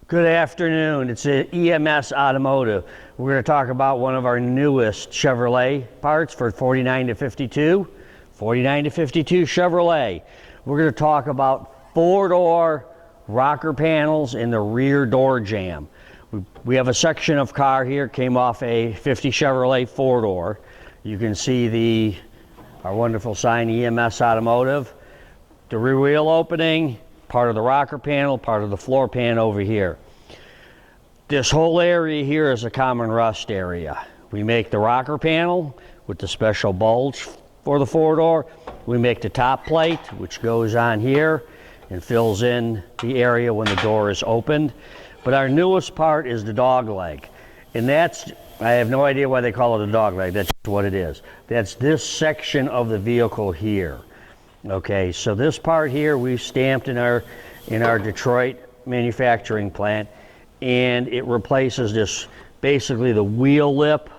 Good afternoon. It's EMS Automotive. We're going to talk about one of our newest Chevrolet parts for 49 to 52. 49 to 52 Chevrolet. We're going to talk about four-door rocker panels in the rear door jamb. We have a section of car here, came off a 50 Chevrolet four-door. You can see our wonderful sign, EMS Automotive. The rear wheel opening, part of the rocker panel, part of the floor pan over here. This whole area here is a common rust area. We make the rocker panel with the special bulge for the four-door. We make the top plate, which goes on here and fills in the area when the door is opened. But our newest part is the dog leg. And that's, I have no idea why they call it a dog leg, that's what it is. That's this section of the vehicle here. Okay, so this part here we've stamped in our Detroit manufacturing plant, and it replaces this, basically the wheel lip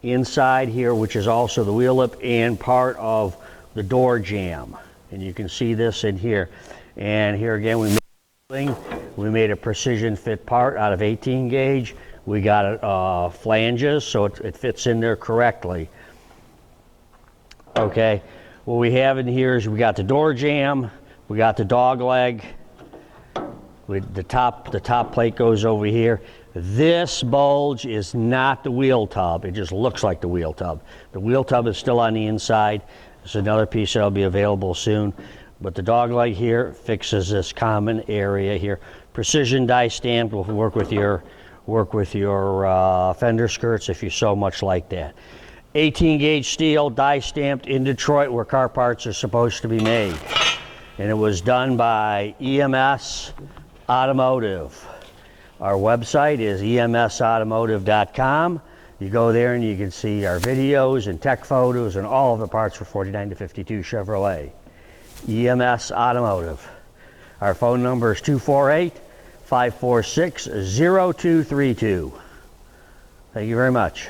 inside here, which is also the wheel lip and part of the door jamb. And you can see this in here. And here again we made a precision fit part out of 18 gauge. We got flanges so it fits in there correctly. Okay. What we have in here is we got the door jamb, we got the dog leg, the top plate goes over here. This bulge is not the wheel tub, it just looks like the wheel tub. The wheel tub is still on the inside. There's another piece that'll be available soon. But the dog leg here fixes this common area here. Precision die stamped will work with your fender skirts if you so much like that. 18 gauge steel, die stamped in Detroit where car parts are supposed to be made. And it was done by EMS Automotive. Our website is emsautomotive.com. You go there and you can see our videos and tech photos and all of the parts for 49 to 52 Chevrolet. EMS Automotive. Our phone number is 248-546-0232. Thank you very much.